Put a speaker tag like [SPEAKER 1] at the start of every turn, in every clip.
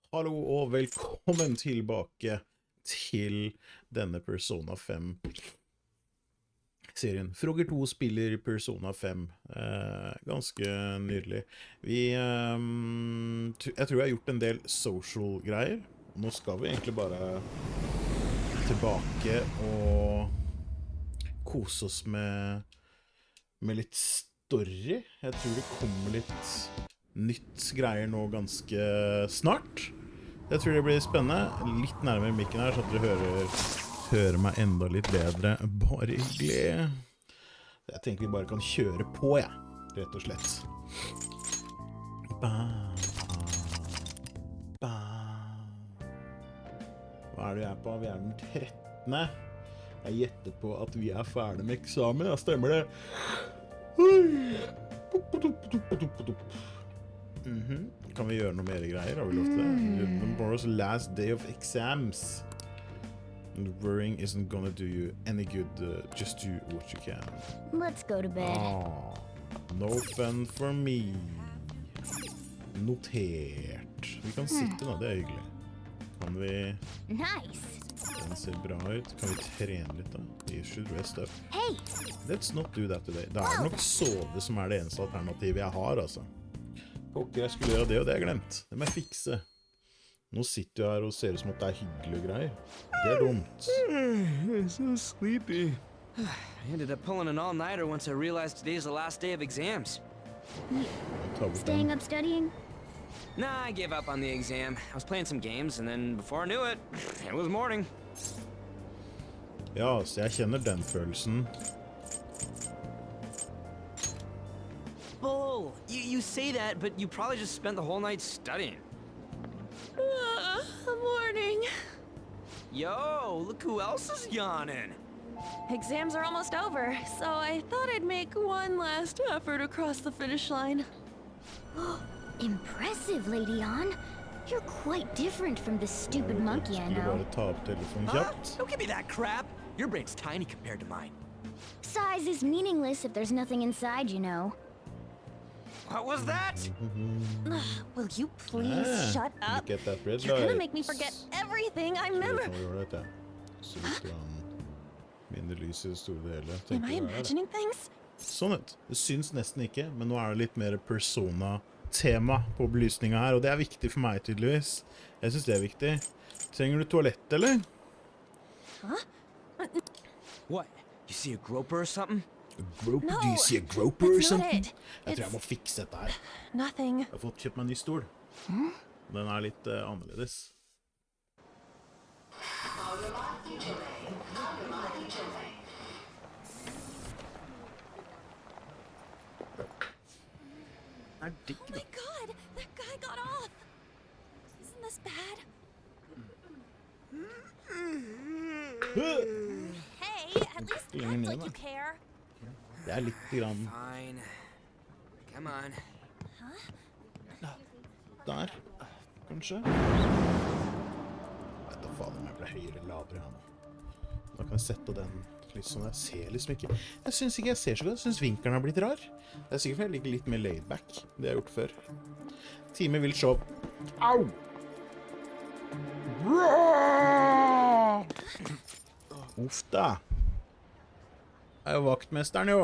[SPEAKER 1] Hallo og velkommen tilbake til denne Persona 5-serien. Frogger 2 spiller Persona 5. Ganske nydelig. Jeg tror jeg har gjort en del social greier. Nå skal vi egentlig bare tilbake og kose oss med litt story. Jeg tror det kommer litt nytt greier nå ganske snart. Jeg tror det blir spennende. Litt nærmere mikken her, så at dere hører meg enda litt bedre. Bare hyggelig. Jeg tenker vi bare kan kjøre på, ja. Rett og slett. Hva er det vi er på? Vi er den 13. Jeg gjetter på at vi er ferdig med eksamen. Ja, stemmer det? Kan vi gjøre noe mer greier? Har vi lov til det? Tomorrow's last day of exams. And worrying isn't gonna do you any good. Just do what you can.
[SPEAKER 2] Let's go to bed.
[SPEAKER 1] No fun for me. Notert. Vi kan sitte nå, det er hyggelig. Kan vi...
[SPEAKER 2] Nice.
[SPEAKER 1] Den ser bra ut. Kan vi trene litt da? You should rest up.
[SPEAKER 2] Hey.
[SPEAKER 1] Let's not do that today. Det er nok sove som er det eneste alternativet jeg har, altså. Pokker, jeg skulle gjøre det, og det har jeg glemt. Det må jeg fikse. Nå sitter jeg her og ser ut som at det er hyggelige greier. Det er dumt.
[SPEAKER 3] I'm so sleepy. I ended up pulling an all-nighter once I realized today's the last day of exams.
[SPEAKER 2] Staying up studying?
[SPEAKER 3] Nah, I gave up on the exam. I was playing some games, and then before I knew it, it was morning.
[SPEAKER 1] Ja, så jeg kjenner den følelsen.
[SPEAKER 3] Bull! You say that, but you probably just spent the whole night studying.
[SPEAKER 4] Morning.
[SPEAKER 3] Yo, look who else is yawning.
[SPEAKER 4] Exams are almost over, so I thought I'd make one last effort across the finish line.
[SPEAKER 2] Impressive, Lady Ann. You're quite different from this stupid monkey I
[SPEAKER 1] Skulle
[SPEAKER 2] know.
[SPEAKER 1] bare ta opp telefonen
[SPEAKER 3] Huh?
[SPEAKER 1] kjapt.
[SPEAKER 3] Don't give me that crap. Your brain's tiny compared to mine.
[SPEAKER 2] Size is meaningless if there's nothing inside, you know.
[SPEAKER 3] What was that?
[SPEAKER 4] Will you please shut up?
[SPEAKER 1] Get that red
[SPEAKER 4] You're gonna
[SPEAKER 1] light.
[SPEAKER 4] make me forget everything I remember.
[SPEAKER 1] Så litt mindre lys i det store hele.
[SPEAKER 4] Am
[SPEAKER 1] Tenker
[SPEAKER 4] I
[SPEAKER 1] jeg er det.
[SPEAKER 4] imagining things?
[SPEAKER 1] Sånn ut. Det syns nesten ikke, men nå er det litt mer persona-tema på belysninga her, og det er viktig for meg tydeligvis. Jeg synes det er viktig. Trenger du toalett, eller?
[SPEAKER 3] What? You see a groper or something?
[SPEAKER 1] Groper?
[SPEAKER 4] No,
[SPEAKER 1] Do you see a groper or
[SPEAKER 4] that's not
[SPEAKER 1] something?
[SPEAKER 4] it.
[SPEAKER 1] Jeg tror jeg må fikse dette her.
[SPEAKER 4] Nothing.
[SPEAKER 1] Jeg har fått kjøpt meg en ny stol. Den er litt annerledes. Er digg,
[SPEAKER 4] Oh my god, that guy got off. Isn't this bad? Hey, at least act like you care.
[SPEAKER 1] Det er litt grann
[SPEAKER 3] Fine. Come on.
[SPEAKER 1] der, kanskje. Jeg vet da faen om jeg ble høyere eller lavere her nå. Da kan jeg sette den litt sånn. Jeg ser liksom ikke. Jeg synes ikke jeg ser så godt. Jeg synes vinkelen har blitt rar. Det er sikkert fordi jeg ligger litt mer laid back. Det har jeg gjort før. Time vil show. Au! Uff da. Jeg er jo vaktmesteren jo.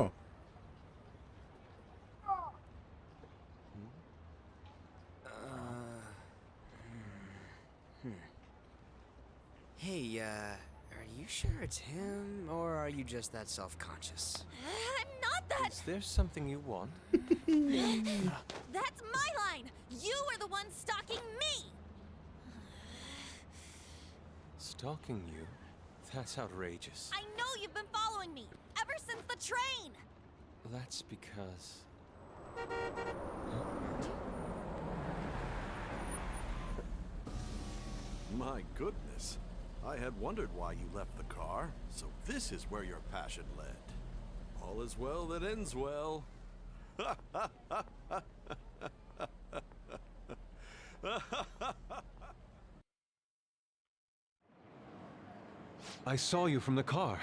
[SPEAKER 3] Hey, are you sure it's him, or are you just that self-conscious?
[SPEAKER 4] I'm not that.
[SPEAKER 5] Is there something you want?
[SPEAKER 4] That's my line. You are the one stalking me.
[SPEAKER 5] Stalking you? That's outrageous.
[SPEAKER 4] I know you've been following me ever since the train.
[SPEAKER 5] That's because...
[SPEAKER 6] My goodness. I had wondered why you left the car, so this is where your passion led. All is well that ends well.
[SPEAKER 5] I saw you from the car,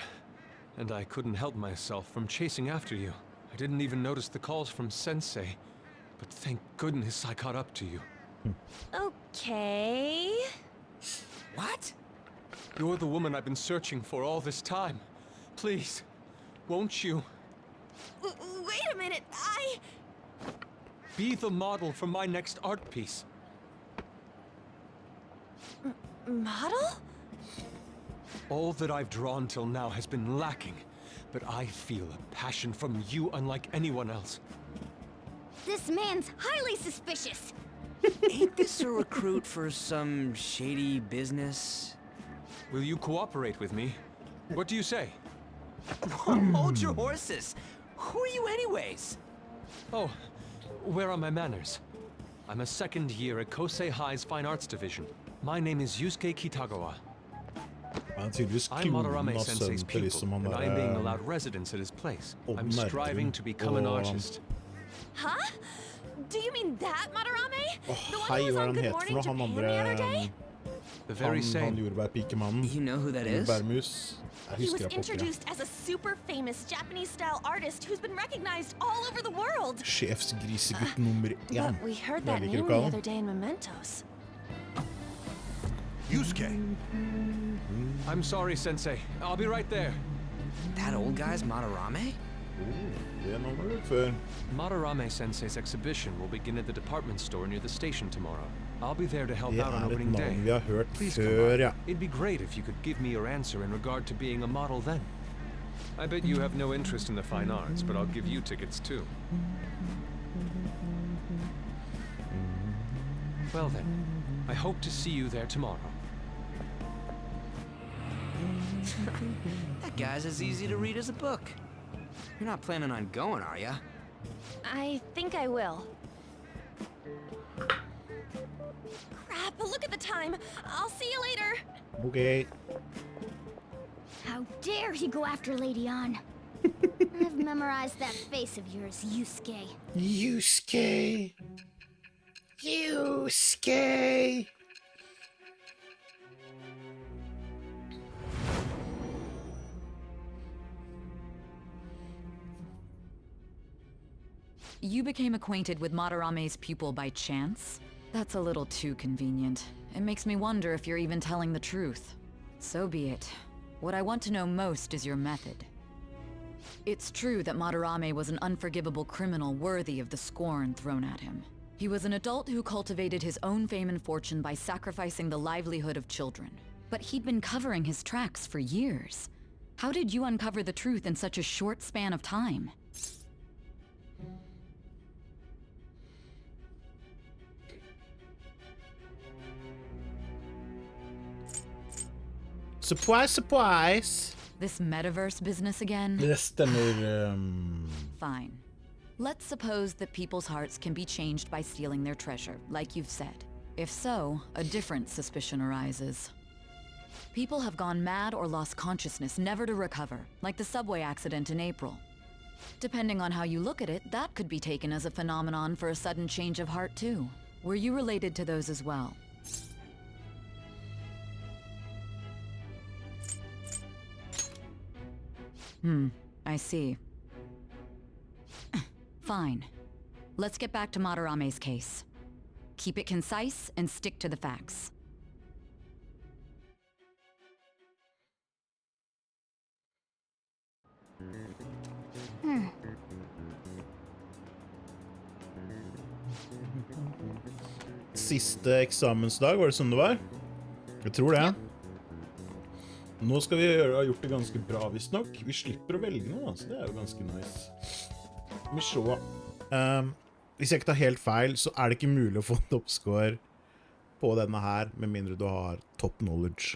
[SPEAKER 5] and I couldn't help myself from chasing after you. I didn't even notice the calls from Sensei, but thank goodness I caught up to you.
[SPEAKER 4] Okay.
[SPEAKER 5] You're the woman I've been searching for all this time. Please, won't you
[SPEAKER 4] Wait a minute,
[SPEAKER 5] be the model for my next art piece?
[SPEAKER 4] Model?
[SPEAKER 5] All that I've drawn till now has been lacking, but I feel a passion from you unlike anyone else.
[SPEAKER 2] This man's highly suspicious.
[SPEAKER 3] Ain't this a recruit for some shady business?
[SPEAKER 5] Will you cooperate with me? What do you say?
[SPEAKER 3] Hold your horses. Who are you anyways?
[SPEAKER 5] Oh, where are my manners? I'm a second year at Kosei High's Fine Arts Division. My name is Yusuke Kitagawa.
[SPEAKER 1] Han er tydeligvis
[SPEAKER 5] I'm
[SPEAKER 1] klonen
[SPEAKER 5] Madarame
[SPEAKER 1] av
[SPEAKER 5] Sensei's
[SPEAKER 1] sønnen til
[SPEAKER 5] pupil,
[SPEAKER 1] liksom han
[SPEAKER 5] and I'm being
[SPEAKER 1] der
[SPEAKER 5] allowed residence at his place.
[SPEAKER 1] og
[SPEAKER 5] I'm striving to become an artist.
[SPEAKER 4] Huh? Do you mean that, Madarame? The one
[SPEAKER 1] hei,
[SPEAKER 4] who was
[SPEAKER 1] hva er
[SPEAKER 4] on
[SPEAKER 1] han
[SPEAKER 4] Good
[SPEAKER 1] heter
[SPEAKER 4] Morning
[SPEAKER 1] for noe? Han
[SPEAKER 4] Japan the other day?
[SPEAKER 1] andre...
[SPEAKER 5] The very
[SPEAKER 1] Han
[SPEAKER 5] same.
[SPEAKER 1] jordbærpikemannen.
[SPEAKER 3] You know who that is?
[SPEAKER 1] Jordbærmus. Jeg
[SPEAKER 4] He was
[SPEAKER 1] husker jeg pokker.
[SPEAKER 4] introduced as a super famous Japanese-style artist who's been recognized all over the world.
[SPEAKER 1] Sjefsgrisegutt nummer 1.
[SPEAKER 4] But we heard that
[SPEAKER 1] Jeg liker
[SPEAKER 4] name
[SPEAKER 1] å
[SPEAKER 4] the
[SPEAKER 1] kalle
[SPEAKER 4] other
[SPEAKER 1] han.
[SPEAKER 4] day in Mementos.
[SPEAKER 6] Yusuke!
[SPEAKER 5] I'm sorry, Sensei. I'll be right there.
[SPEAKER 3] That old guy's Madarame?
[SPEAKER 1] Det er noe man har hørt før.
[SPEAKER 5] Madarame Sensei's exhibition will begin at the department store near the station tomorrow. I'll be there to help
[SPEAKER 1] Det
[SPEAKER 5] out on
[SPEAKER 1] er et
[SPEAKER 5] opening day.
[SPEAKER 1] navn vi har hørt
[SPEAKER 5] Please come
[SPEAKER 1] før,
[SPEAKER 5] by.
[SPEAKER 1] ja.
[SPEAKER 5] It'd be great if you could give me your answer in regard to being a model then. I bet you have no interest in the fine arts, but I'll give you tickets too. Well then, I hope to see you there tomorrow.
[SPEAKER 3] That guy's as easy to read as a book. You're not planning on going, are ya?
[SPEAKER 4] I think I will. Crap, look at the time. I'll see you later.
[SPEAKER 1] Ok.
[SPEAKER 2] How dare he go after Lady Ann? I've memorized that face of yours, Yusuke.
[SPEAKER 1] Yusuke! Yusuke!
[SPEAKER 7] You became acquainted with Madarame's pupil by chance? That's a little too convenient. It makes me wonder if you're even telling the truth. So be it. What I want to know most is your method. It's true that Madarame was an unforgivable criminal worthy of the scorn thrown at him. He was an adult who cultivated his own fame and fortune by sacrificing the livelihood of children. But he'd been covering his tracks for years. How did you uncover the truth in such a short span of time?
[SPEAKER 1] Surprise, surprise!
[SPEAKER 7] This metaverse business again?
[SPEAKER 1] Det stemmer...
[SPEAKER 7] Fine. Let's suppose that people's hearts can be changed by stealing their treasure, like you've said. If so, a different suspicion arises. People have gone mad or lost consciousness, never to recover, like the subway accident in April. Depending on how you look at it, that could be taken as a phenomenon for a sudden change of heart too. Were you related to those as well? I see. Fine. Let's get back to Madarame's case. Keep it concise and stick to the facts.
[SPEAKER 1] Siste eksamensdag, var det sånn det var? Jeg tror det. Nå skal vi ha gjort det ganske bra, visstnok. Vi slipper å velge noe, så det er jo ganske nice. Skal vi se. Hvis jeg ikke tar helt feil, så er det ikke mulig å få en toppscore på denne her, med mindre du har top knowledge.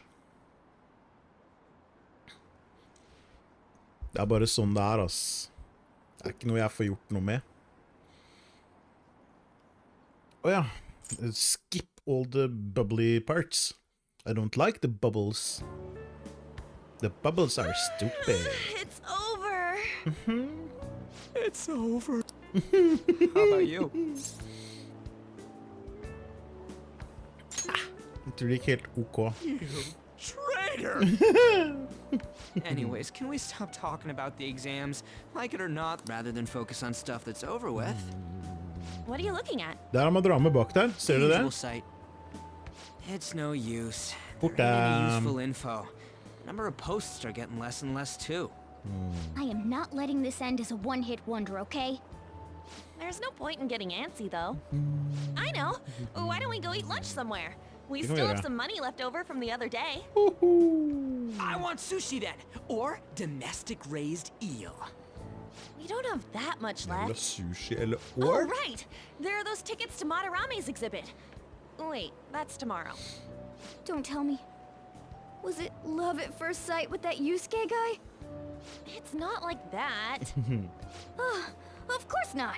[SPEAKER 1] Det er bare sånn det er, ass. Det er ikke noe jeg får gjort noe med. Åja. Skip all the bubbly parts. I don't like the bubbles. The bubbles are stupid.
[SPEAKER 4] It's over.
[SPEAKER 3] It's over. How about you?
[SPEAKER 1] Jeg tror det gikk helt ok.
[SPEAKER 3] Traitor! Anyways, can we stop talking about the exams, like it or not, rather than focus on stuff that's over with?
[SPEAKER 4] What are you looking at?
[SPEAKER 1] Der har Madarame bak der. Ser du det?
[SPEAKER 3] Usual sight. It's no use.
[SPEAKER 1] Fort
[SPEAKER 3] There ain't any
[SPEAKER 1] dem.
[SPEAKER 3] useful info. Number of posts are getting less and less too.
[SPEAKER 2] I am not letting this end as a one-hit wonder, okay?
[SPEAKER 4] There's no point in getting antsy, though. I know. Why don't we go eat lunch somewhere? We
[SPEAKER 1] Vi kan
[SPEAKER 4] still have
[SPEAKER 1] gjøre.
[SPEAKER 4] some money left over from the other day.
[SPEAKER 3] I want sushi then, or domestic raised eel.
[SPEAKER 4] We don't have that much
[SPEAKER 1] Eller
[SPEAKER 4] left.
[SPEAKER 1] sushi, eller
[SPEAKER 4] Oh,
[SPEAKER 1] or?
[SPEAKER 4] right! There are those tickets to Madarame's exhibit. Wait, that's tomorrow.
[SPEAKER 2] Don't tell me. Was it love at first sight with that Yusuke guy?
[SPEAKER 4] It's not like that.
[SPEAKER 2] Of course not.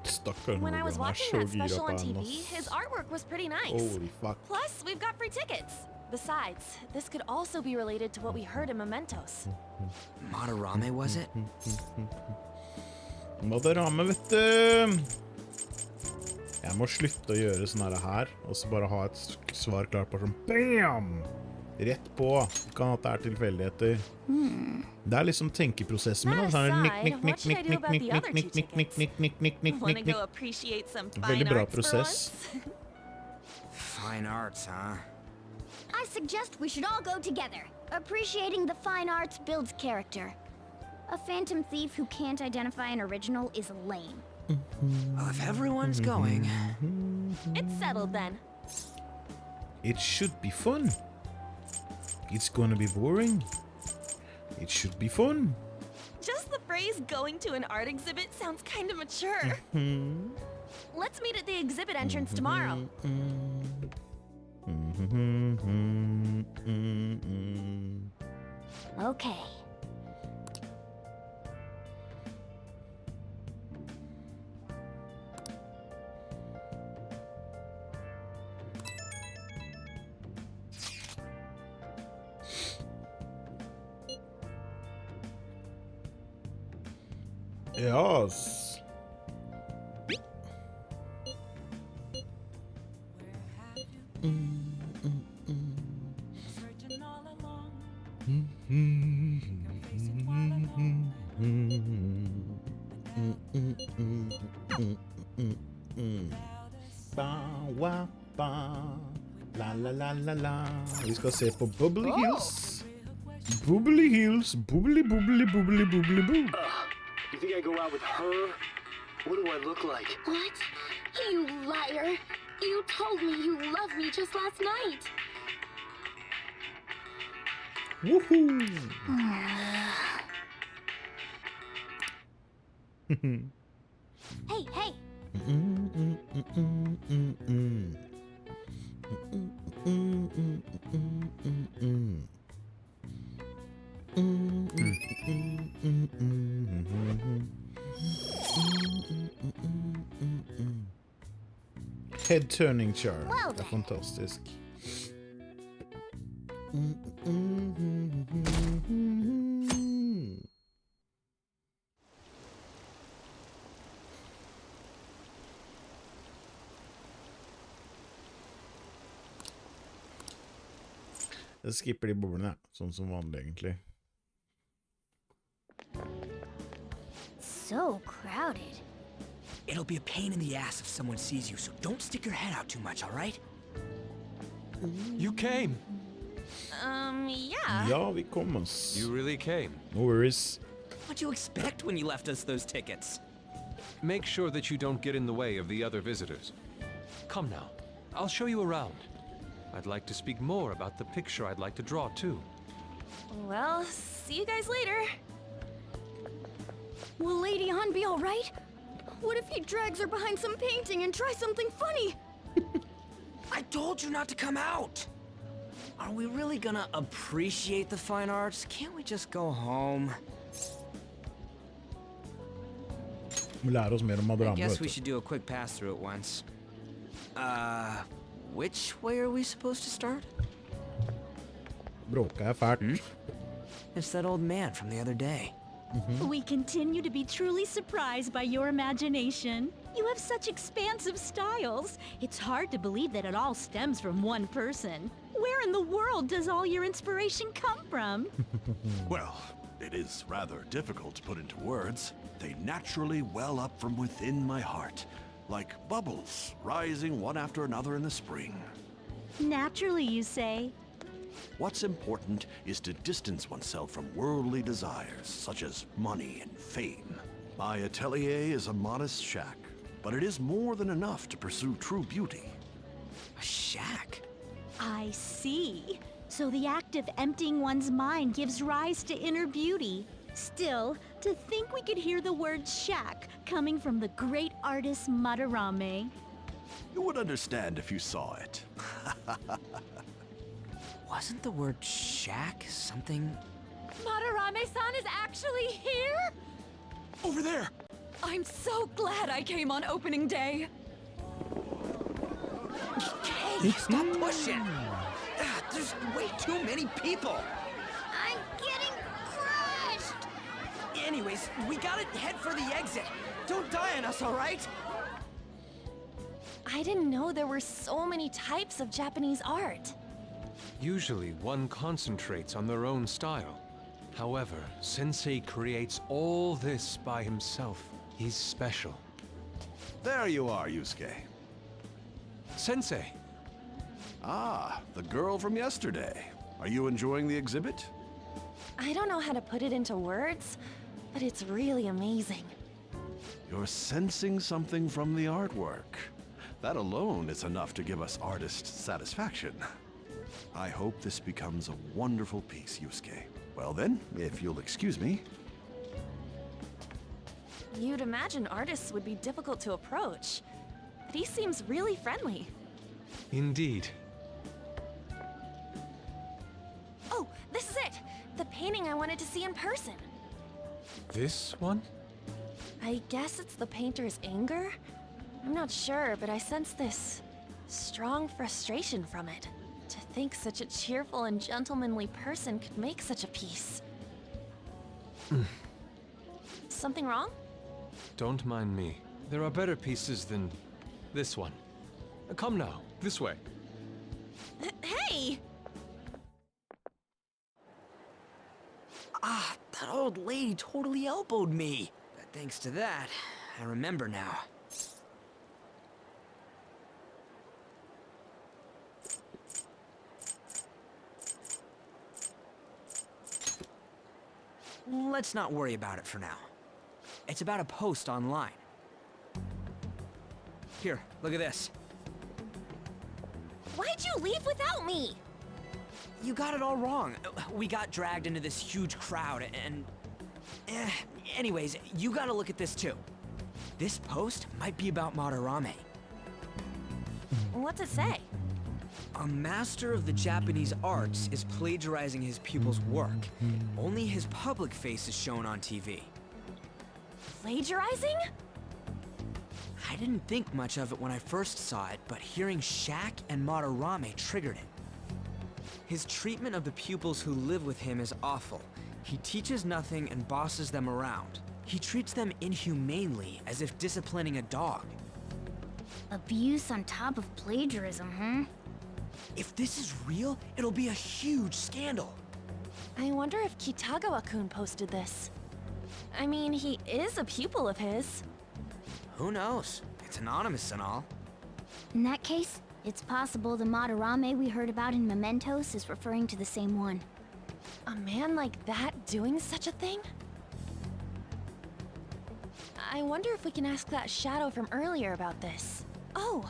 [SPEAKER 1] Stakkar
[SPEAKER 4] When I was
[SPEAKER 1] Morgan, han er
[SPEAKER 4] watching
[SPEAKER 1] så
[SPEAKER 4] that
[SPEAKER 1] gira
[SPEAKER 4] special
[SPEAKER 1] på
[SPEAKER 4] on
[SPEAKER 1] henne,
[SPEAKER 4] TV,
[SPEAKER 1] ass.
[SPEAKER 4] his artwork was pretty nice.
[SPEAKER 1] Holy fuck.
[SPEAKER 4] Plus, we've got free tickets. Besides, this could also be related to what we heard in Mementos.
[SPEAKER 3] Madarame, was it?
[SPEAKER 1] Madarame, vet du. Jeg må slutte å gjøre sånn her, og så bare ha et svar klart på sånn BAM! Rett på. Det kan at det er tilfeldigheter. Det er liksom tenkeprosessen min.
[SPEAKER 4] That
[SPEAKER 1] Sånn her nikk,
[SPEAKER 4] aside,
[SPEAKER 1] nikk,
[SPEAKER 4] what
[SPEAKER 1] nikk,
[SPEAKER 4] should I
[SPEAKER 1] nikk,
[SPEAKER 4] do
[SPEAKER 1] nikk,
[SPEAKER 4] about
[SPEAKER 1] nikk,
[SPEAKER 4] the other
[SPEAKER 1] nikk,
[SPEAKER 4] two
[SPEAKER 1] nikk, nikk,
[SPEAKER 4] tickets?
[SPEAKER 1] nikk, nikk, nikk,
[SPEAKER 4] Want to
[SPEAKER 1] nikk,
[SPEAKER 4] go
[SPEAKER 1] nikk.
[SPEAKER 4] appreciate some
[SPEAKER 1] Veldig
[SPEAKER 4] fine
[SPEAKER 1] bra
[SPEAKER 4] arts for
[SPEAKER 1] prosess.
[SPEAKER 4] once?
[SPEAKER 3] Fine arts, huh?
[SPEAKER 2] I suggest we should all go together. Appreciating the fine arts builds character. A phantom thief who can't identify an original is lame.
[SPEAKER 3] Well, if everyone's going...
[SPEAKER 4] It's settled then.
[SPEAKER 1] It should be fun. It's gonna be boring. It should be fun.
[SPEAKER 4] Just the phrase going to an art exhibit sounds kind of mature. Let's meet at the exhibit entrance tomorrow.
[SPEAKER 2] Okay.
[SPEAKER 1] Yes. Ba, wa, ba. La, la, la, la, la. Vi skal se på Bubbly Hills. Bubbly Hills. Bubbly, bubbly, bubbly, bubbly, boo.
[SPEAKER 8] You think I go out with her? What do I look like?
[SPEAKER 9] What? You liar! You told me you loved me just last night!
[SPEAKER 1] Woohoo!
[SPEAKER 2] Hey, hey!
[SPEAKER 1] Head turning charm.
[SPEAKER 2] Well
[SPEAKER 1] Det er
[SPEAKER 2] then.
[SPEAKER 1] fantastisk. Jeg skipper de boblene, sånn som vanlig egentlig.
[SPEAKER 2] So crowded.
[SPEAKER 3] It'll be a pain in the ass if someone sees you, so don't stick your head out too much, all right?
[SPEAKER 5] You came!
[SPEAKER 4] Yeah.
[SPEAKER 1] Ja, vi kom oss.
[SPEAKER 5] You really came.
[SPEAKER 1] No worries.
[SPEAKER 3] What'd you expect when you left us those tickets?
[SPEAKER 5] Make sure that you don't get in the way of the other visitors. Come now. I'll show you around. I'd like to speak more about the picture I'd like to draw, too.
[SPEAKER 4] Well, see you guys later.
[SPEAKER 2] Will Lady Han be all right? What if he drags her behind some painting and tries something funny?
[SPEAKER 3] I told you not to come out! Are we really gonna appreciate the fine arts? Can't we just go home?
[SPEAKER 1] Vi lærer oss mer om
[SPEAKER 3] I
[SPEAKER 1] Madarame,
[SPEAKER 3] guess
[SPEAKER 1] vet
[SPEAKER 3] we
[SPEAKER 1] du.
[SPEAKER 3] should do a quick pass-through at once. Which way are we supposed to start?
[SPEAKER 1] Bråka er fælt.
[SPEAKER 3] It's that old man from the other day.
[SPEAKER 10] We continue to be truly surprised by your imagination. You have such expansive styles. It's hard to believe that it all stems from one person. Where in the world does all your inspiration come from?
[SPEAKER 6] Well, it is rather difficult to put into words. They naturally well up from within my heart, like bubbles rising one after another in the spring.
[SPEAKER 10] Naturally, you say.
[SPEAKER 6] What's important is to distance oneself from worldly desires, such as money and fame. My atelier is a modest shack, but it is more than enough to pursue true beauty.
[SPEAKER 3] A shack?
[SPEAKER 10] I see. So the act of emptying one's mind gives rise to inner beauty. Still, to think we could hear the word shack coming from the great artist Madarame.
[SPEAKER 6] You would understand if you saw it.
[SPEAKER 3] Wasn't the word shack something?
[SPEAKER 7] Madarame-san is actually here?
[SPEAKER 3] Over there!
[SPEAKER 7] I'm so glad I came on opening day.
[SPEAKER 3] Hey, stop pushing! There's way too many people!
[SPEAKER 2] I'm getting crushed!
[SPEAKER 3] Anyways, we gotta head for the exit. Don't die on us, all right?
[SPEAKER 4] I didn't know there were so many types of Japanese art.
[SPEAKER 5] Usually, one concentrates on their own style. However, Sensei creates all this by himself. He's special.
[SPEAKER 6] There you are, Yusuke.
[SPEAKER 5] Sensei!
[SPEAKER 6] Ah, the girl from yesterday. Are you enjoying the exhibit?
[SPEAKER 4] I don't know how to put it into words, but it's really amazing.
[SPEAKER 6] You're sensing something from the artwork. That alone is enough to give us artist satisfaction. I hope this becomes a wonderful piece, Yusuke. Well then, if you'll excuse me.
[SPEAKER 4] You'd imagine artists would be difficult to approach, but he seems really friendly.
[SPEAKER 5] Indeed.
[SPEAKER 4] Oh, this is it! The painting I wanted to see in person.
[SPEAKER 5] This one?
[SPEAKER 4] I guess it's the painter's anger? I'm not sure, but I sense this strong frustration from it. To think such a cheerful and gentlemanly person could make such a piece. Something wrong?
[SPEAKER 5] Don't mind me. There are better pieces than this one. Come now, this way.
[SPEAKER 4] Hey!
[SPEAKER 3] Ah, that old lady totally elbowed me. But thanks to that, I remember now. Let's not worry about it for now. It's about a post online. Here, look at this.
[SPEAKER 4] Why'd you leave without me?
[SPEAKER 3] You got it all wrong. We got dragged into this huge crowd and... Anyways, you gotta look at this too. This post might be about Madarame.
[SPEAKER 4] What's it say?
[SPEAKER 3] A master of the Japanese arts is plagiarizing his pupil's work. Only his public face is shown on TV.
[SPEAKER 4] Plagiarizing?
[SPEAKER 3] I didn't think much of it when I first saw it, but hearing Shack and Madarame triggered it. His treatment of the pupils who live with him is awful. He teaches nothing and bosses them around. He treats them inhumanely, as if disciplining a dog.
[SPEAKER 2] Abuse on top of plagiarism, huh?
[SPEAKER 3] If this is real, it'll be a huge scandal.
[SPEAKER 4] I wonder if Kitagawa-kun posted this. I mean, he is a pupil of his.
[SPEAKER 3] Who knows? It's anonymous and all.
[SPEAKER 2] In that case, it's possible the Madarame we heard about in Mementos is referring to the same one.
[SPEAKER 4] A man like that doing such a thing? I wonder if we can ask that shadow from earlier about this. Oh,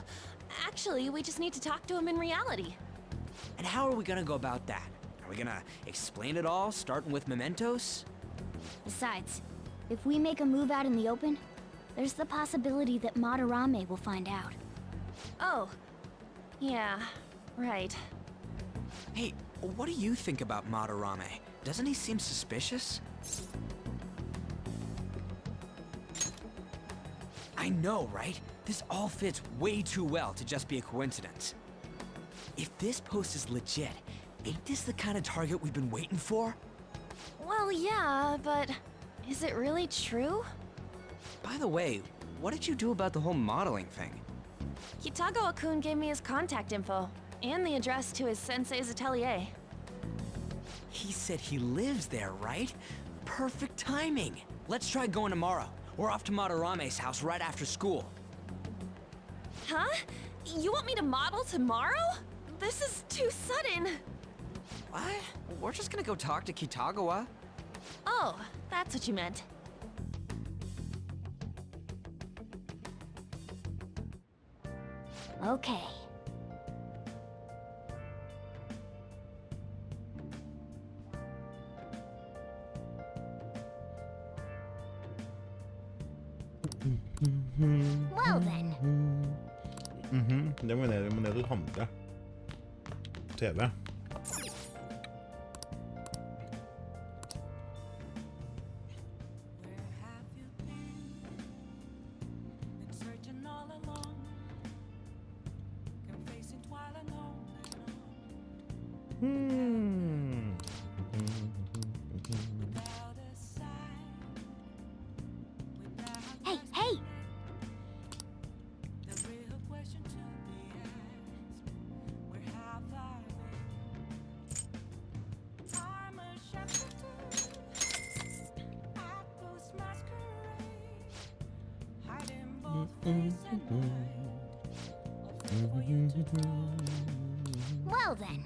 [SPEAKER 4] actually, we just need to talk to him in reality.
[SPEAKER 3] And how are we gonna go about that? Are we gonna explain it all, starting with Mementos?
[SPEAKER 2] Besides, if we make a move out in the open, there's the possibility that Madarame will find out.
[SPEAKER 4] Oh, yeah, right.
[SPEAKER 3] Hey, what do you think about Madarame? Doesn't he seem suspicious? I know, right? This all fits way too well to just be a coincidence. If this post is legit, ain't this the kind of target we've been waiting for?
[SPEAKER 4] Well, yeah, but is it really true?
[SPEAKER 3] By the way, what did you do about the whole modeling thing?
[SPEAKER 4] Kitagawa-kun gave me his contact info, and the address to his sensei's atelier.
[SPEAKER 3] He said he lives there, right? Perfect timing. Let's try going tomorrow. We're off to Madarame's house right after school.
[SPEAKER 4] Huh? You want me to model tomorrow? This is too sudden.
[SPEAKER 3] What? We're just gonna go talk to Kitagawa.
[SPEAKER 4] Oh, that's what you meant.
[SPEAKER 2] Okay. Well then.
[SPEAKER 1] Det må ned og handle. TV.
[SPEAKER 2] Hey, hey! Well then.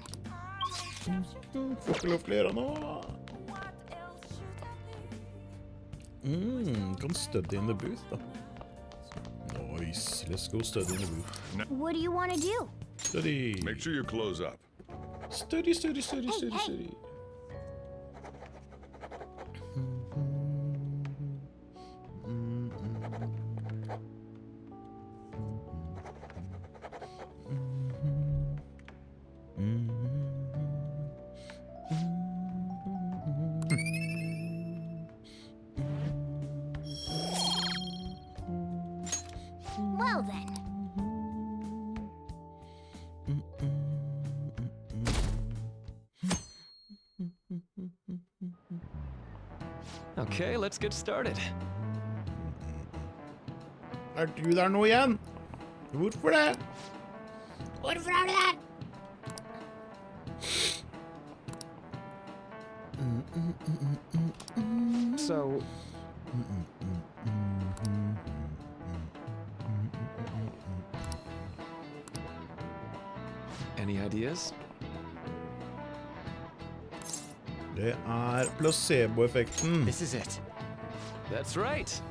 [SPEAKER 1] Får ikke lov til å gjøre nå. Kan study in the booth da. Nice, let's go study in the booth.
[SPEAKER 2] What do you want to do?
[SPEAKER 1] Study.
[SPEAKER 11] Make sure you close up.
[SPEAKER 1] Study, study, study, study,
[SPEAKER 2] hey.
[SPEAKER 1] study.
[SPEAKER 2] Well then.
[SPEAKER 5] Okay, let's get started.
[SPEAKER 1] Du der nå igjen? Hvorfor det?
[SPEAKER 2] Hvorfor er du der?
[SPEAKER 5] So... Any ideas?
[SPEAKER 1] Det placebo-effekten.
[SPEAKER 3] This is it.
[SPEAKER 5] That's right.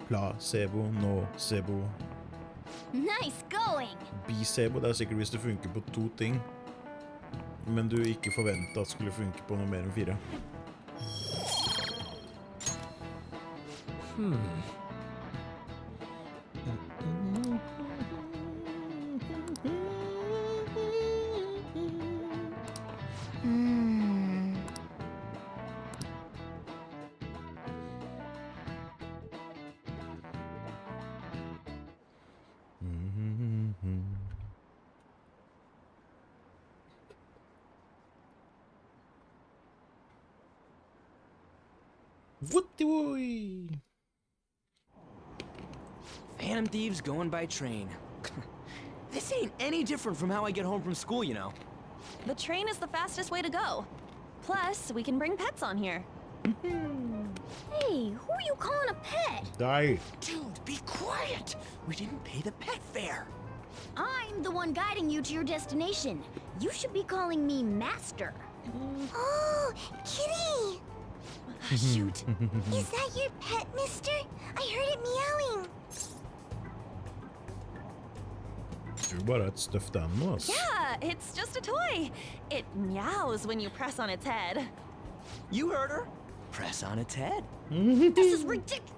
[SPEAKER 1] Placebo, nocebo.
[SPEAKER 2] Nice going!
[SPEAKER 1] Bicebo, det sikkert hvis det funker på 2 ting. Men du ikke forventet at det skulle funke på noe mer enn 4. Whoopty-wooey!
[SPEAKER 3] Phantom thieves going by train. This ain't any different from how I get home from school, you know.
[SPEAKER 4] The train is the fastest way to go. Plus, we can bring pets on here.
[SPEAKER 2] Hey, who are you calling a pet?
[SPEAKER 1] Die.
[SPEAKER 3] Dude, be quiet! We didn't pay the pet fare.
[SPEAKER 2] I'm the one guiding you to your destination. You should be calling me Master. Oh, kitty!
[SPEAKER 4] Shoot.
[SPEAKER 2] Is that your pet, mister? I heard it meowing.
[SPEAKER 1] Du bare et stuffed animal, ass.
[SPEAKER 4] Yeah, it's just a toy. It meows when you press on its head.
[SPEAKER 3] You heard her. Press on its head.
[SPEAKER 2] This is ridiculous.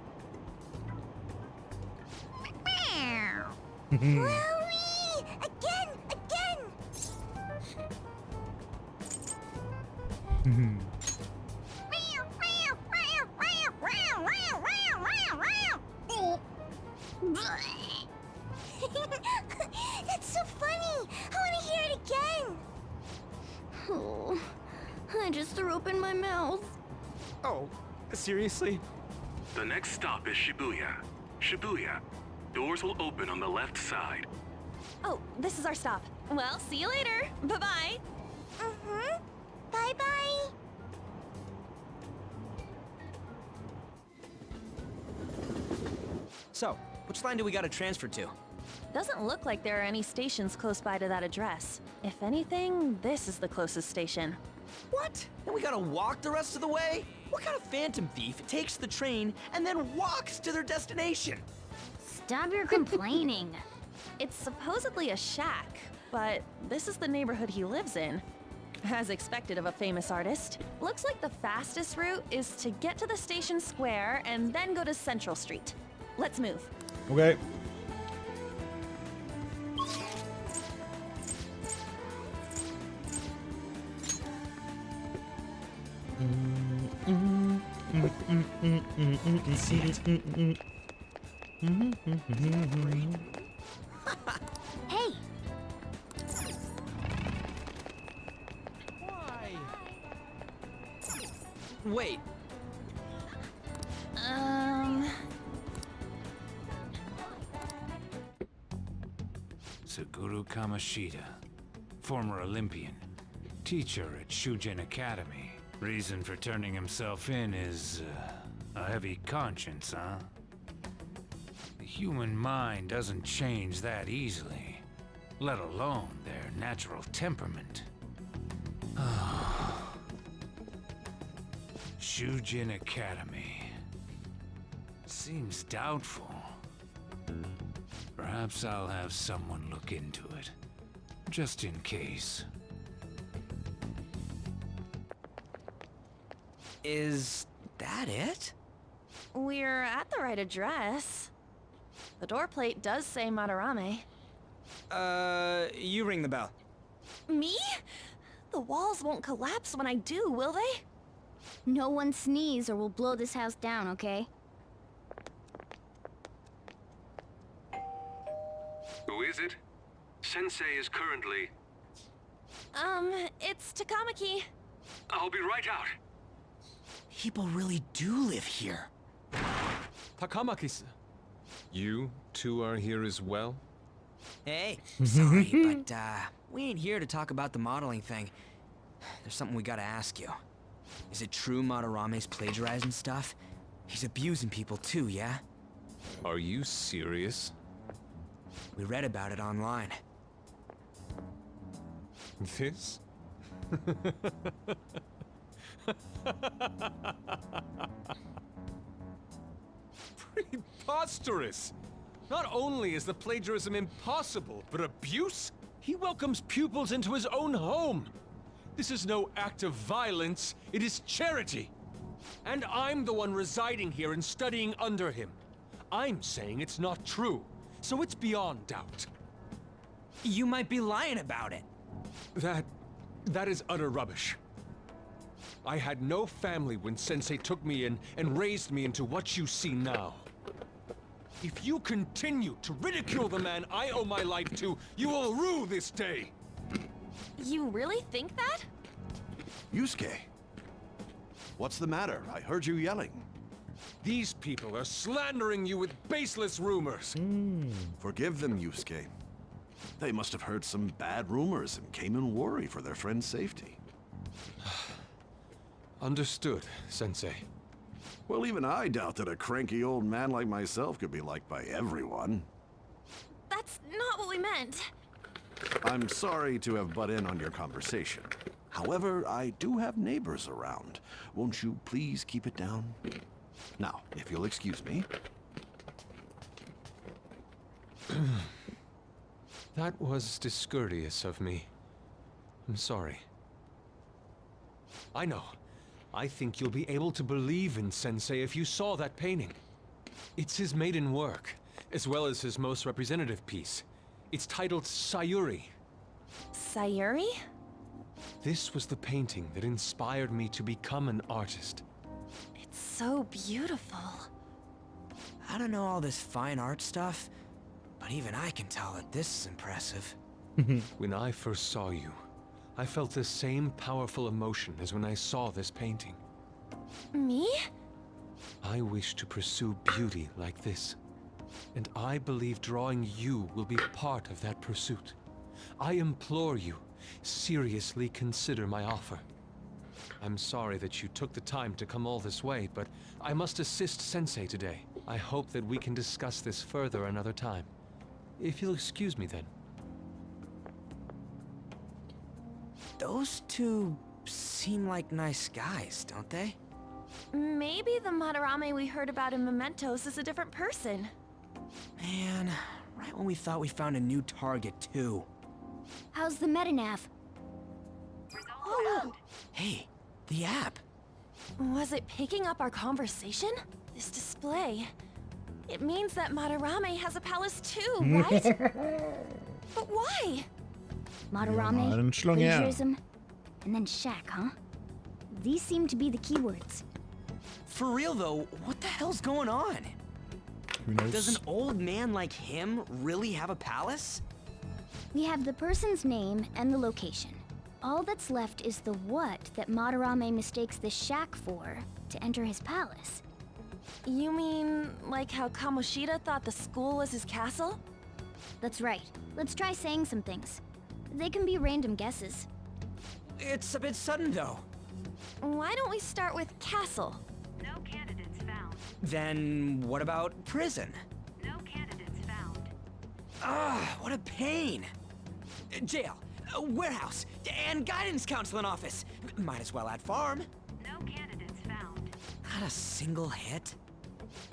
[SPEAKER 2] Wowie! Again! It's so funny! I want to hear it again! Oh, I just threw open my mouth.
[SPEAKER 3] Oh, seriously?
[SPEAKER 11] The next stop is Shibuya. Shibuya. Doors will open on the left side.
[SPEAKER 4] Oh, this is our stop. Well, see you later. Bye-bye.
[SPEAKER 2] Mm-hmm. Bye-bye.
[SPEAKER 3] So, which line do we gotta transfer to?
[SPEAKER 4] Doesn't look like there are any stations close by to that address. If anything, this is the closest station.
[SPEAKER 3] What? And we gotta walk the rest of the way? What kind of phantom thief takes the train and then walks to their destination?
[SPEAKER 2] Stop your complaining.
[SPEAKER 4] It's supposedly a shack, but this is the neighborhood he lives in. As expected of a famous artist. Looks like the fastest route is to get to the station square and then go to Central Street. Let's move.
[SPEAKER 1] Okay.
[SPEAKER 3] See it.
[SPEAKER 2] Hey,
[SPEAKER 3] Why? Wait.
[SPEAKER 12] Suguru Kamashita, former Olympian, teacher at Shujin Academy. Reason for turning himself in is a heavy conscience, huh? The human mind doesn't change that easily, let alone their natural temperament. Shujin Academy. Seems doubtful. Perhaps I'll have someone look into it, just in case.
[SPEAKER 3] Is that it?
[SPEAKER 4] We're at the right address. The door plate does say Madarame.
[SPEAKER 3] You ring the bell.
[SPEAKER 4] Me? The walls won't collapse when I do, will they?
[SPEAKER 2] no one sneeze or we'll blow this house down, okay?
[SPEAKER 11] Who is it? Sensei is currently...
[SPEAKER 4] It's Takamaki.
[SPEAKER 11] I'll be right out.
[SPEAKER 3] People really do live here.
[SPEAKER 5] Takamaki-san, you two are here as well?
[SPEAKER 3] Hey, sorry, but, we ain't here to talk about the modeling thing. There's something we gotta ask you. Is it true Madarame's plagiarizing stuff? He's abusing people too, yeah?
[SPEAKER 5] Are you serious?
[SPEAKER 3] We read about it online.
[SPEAKER 5] This? Preposterous! Not only is the plagiarism impossible, but abuse? He welcomes pupils into his own home. This is no act of violence, it is charity. And I'm the one residing here and studying under him. I'm saying it's not true, so it's beyond doubt.
[SPEAKER 3] You might be lying about it.
[SPEAKER 5] That is utter rubbish. I had no family when Sensei took me in and raised me into what you see now. If you continue to ridicule the man I owe my life to, you will rue this day!
[SPEAKER 4] You really think that?
[SPEAKER 6] Yusuke, what's the matter? I heard you yelling.
[SPEAKER 5] These people are slandering you with baseless rumors.
[SPEAKER 6] Forgive them, Yusuke. They must have heard some bad rumors and came in worry for their friend's safety.
[SPEAKER 5] Understood, Sensei.
[SPEAKER 6] Well, even I doubt that a cranky old man like myself could be liked by everyone.
[SPEAKER 4] That's not what we meant.
[SPEAKER 6] I'm sorry to have butt in on your conversation. However, I do have neighbors around. Won't you please keep it down? Now, if you'll excuse me.
[SPEAKER 5] That was discourteous of me. I'm sorry. I know. I think you'll be able to believe in Sensei if you saw that painting. It's his maiden work, as well as his most representative piece. It's titled Sayuri.
[SPEAKER 4] Sayuri?
[SPEAKER 5] This was the painting that inspired me to become an artist.
[SPEAKER 4] It's so beautiful.
[SPEAKER 3] I don't know all this fine art stuff, but even I can tell that this is impressive.
[SPEAKER 5] When I first saw you, I felt the same powerful emotion as when I saw this painting.
[SPEAKER 4] Me?
[SPEAKER 5] I wish to pursue beauty like this, and I believe drawing you will be part of that pursuit. I implore you, seriously consider my offer. I'm sorry that you took the time to come all this way, but I must assist Sensei today. I hope that we can discuss this further another time. If you'll excuse me then.
[SPEAKER 3] Those two seem like nice guys, don't they?
[SPEAKER 4] Maybe the Madarame we heard about in Mementos is a different person.
[SPEAKER 3] Man, right when we thought we found a new target, too.
[SPEAKER 2] How's the metanav?
[SPEAKER 4] Oh,
[SPEAKER 3] Hey, the app.
[SPEAKER 4] was it picking up our conversation? This display. It means that Madarame has a palace too, right? But why?
[SPEAKER 2] Madarame,
[SPEAKER 1] en slange.
[SPEAKER 2] plagiarism, and then shack, huh? These seem to be the keywords.
[SPEAKER 3] For real though, what the hell's going on?
[SPEAKER 1] Who knows?
[SPEAKER 3] Does an old man like him really have a palace?
[SPEAKER 2] We have the person's name and the location. All that's left is the what that Madarame mistakes the shack for to enter his palace.
[SPEAKER 4] You mean like how Kamoshida thought the school was his castle?
[SPEAKER 2] That's right. Let's try saying some things. They can be random guesses.
[SPEAKER 3] It's a bit sudden though.
[SPEAKER 4] Why don't we start with castle?
[SPEAKER 7] No candidates found.
[SPEAKER 3] Then what about prison?
[SPEAKER 7] No candidates found.
[SPEAKER 3] Ah, what a pain. Jail, warehouse, and guidance counseling office. Might as well add farm.
[SPEAKER 7] No candidates found.
[SPEAKER 3] Not a single hit?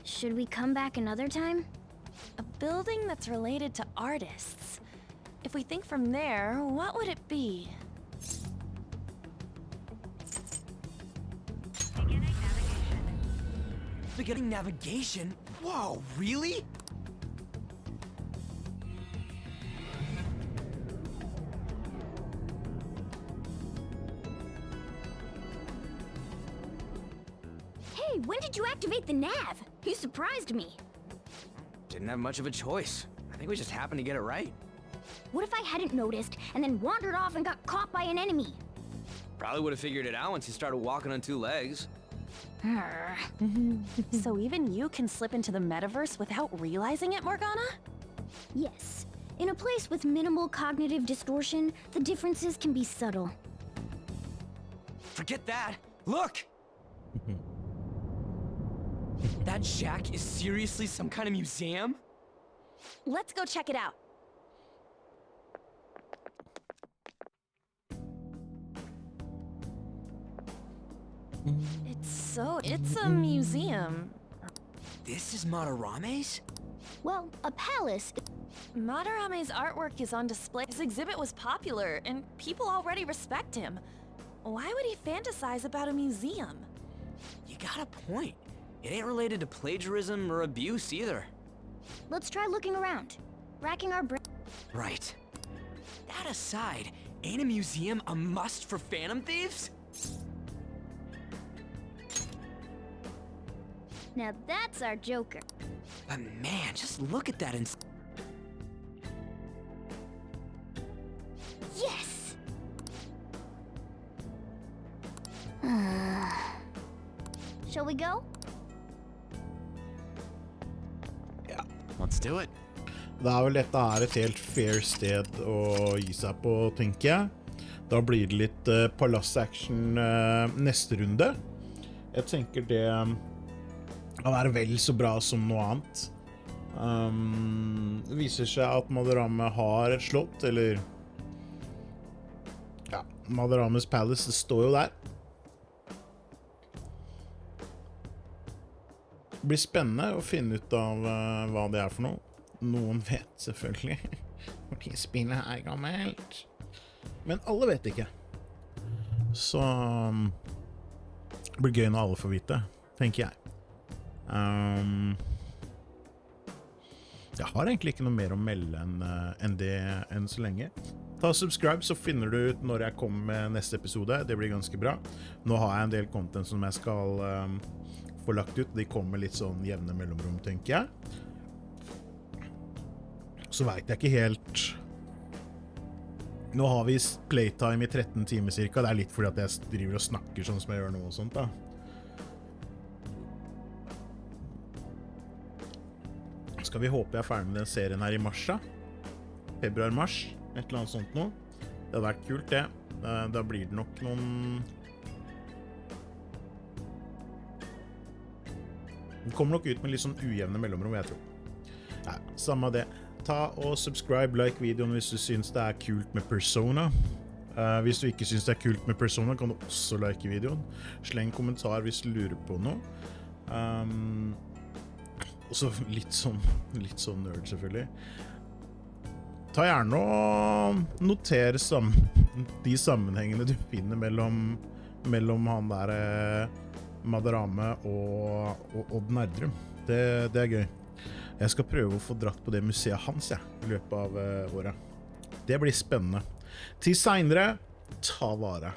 [SPEAKER 2] Should we come back another time?
[SPEAKER 4] A building that's related to artists. If we think from there, what would it be?
[SPEAKER 7] Beginning navigation.
[SPEAKER 3] Beginning navigation? Whoa, really?
[SPEAKER 2] Hey, when did you activate the nav? You surprised me.
[SPEAKER 3] Didn't have much of a choice. I think we just happened to get it right.
[SPEAKER 2] What if I hadn't noticed and then wandered off and got caught by an enemy?
[SPEAKER 3] Probably would have figured it out once you started walking on two legs.
[SPEAKER 4] So even you can slip into the metaverse without realizing it, Morgana?
[SPEAKER 2] Yes. In a place with minimal cognitive distortion, the differences can be subtle.
[SPEAKER 3] Forget that! Look! That shack is seriously some kind of museum?
[SPEAKER 4] Let's go check it out. It's a museum.
[SPEAKER 3] This is Madarame's?
[SPEAKER 2] Well, a palace.
[SPEAKER 4] Madarame's artwork is on display. His exhibit was popular, and people already respect him. Why would he fantasize about a museum?
[SPEAKER 3] You got a point. It ain't related to plagiarism or abuse either.
[SPEAKER 2] Let's try looking around. Racking our brain.
[SPEAKER 3] Right. That aside, ain't a museum a must for phantom thieves?
[SPEAKER 2] Now that's our Joker.
[SPEAKER 3] But man, just look at that
[SPEAKER 2] Yes! Shall we go?
[SPEAKER 3] Let's do it.
[SPEAKER 1] Da vel dette her et helt fair sted å gi seg på, tenker jeg. Da blir det litt palass-action neste runde. Jeg tenker det kan være vel så bra som noe annet. Det viser seg at Madarame har et slott, eller ja, Madarames palace, det står jo der. Det blir spennende å finne ut av hva det er for noe. Noen vet selvfølgelig, fordi spillet er gammelt. Men alle vet ikke. Så det blir gøy når alle får vite, tenker jeg. Jeg har egentlig ikke noe mer å melde enn det enn så lenge. ta subscribe, så finner du ut når jeg kommer med neste episode. Det blir ganske bra. Nå har jeg en del content som jeg skal få lagt ut. De kommer litt sånn jevne mellomrom, tenker jeg. Så vet jeg ikke helt... Nå har vi playtime i 13 timer cirka. Det litt fordi at jeg driver og snakker sånn som jeg gjør nå og sånt da. Skal vi håpe jeg er ferdig med den serien her i mars da? Februar-mars, et eller annet sånt nå. Det hadde vært kult det. Da blir det nok noen... Den kommer nok ut med litt sånn ujevne mellomrom, jeg tror. Nei, samme det. Ta og subscribe, like videoen hvis du synes det kult med Persona. Hvis du ikke synes det kult med Persona, kan du også like videoen. Sleng kommentar hvis du lurer på noe. Og så litt sånn nerd selvfølgelig. Ta gjerne og noter de sammenhengene du finner mellom han der Madarame og denne. Det gøy. Jeg skal prøve å få dratt på det museet hans i løpet av året. Det blir spennende. Til senere, ta vare.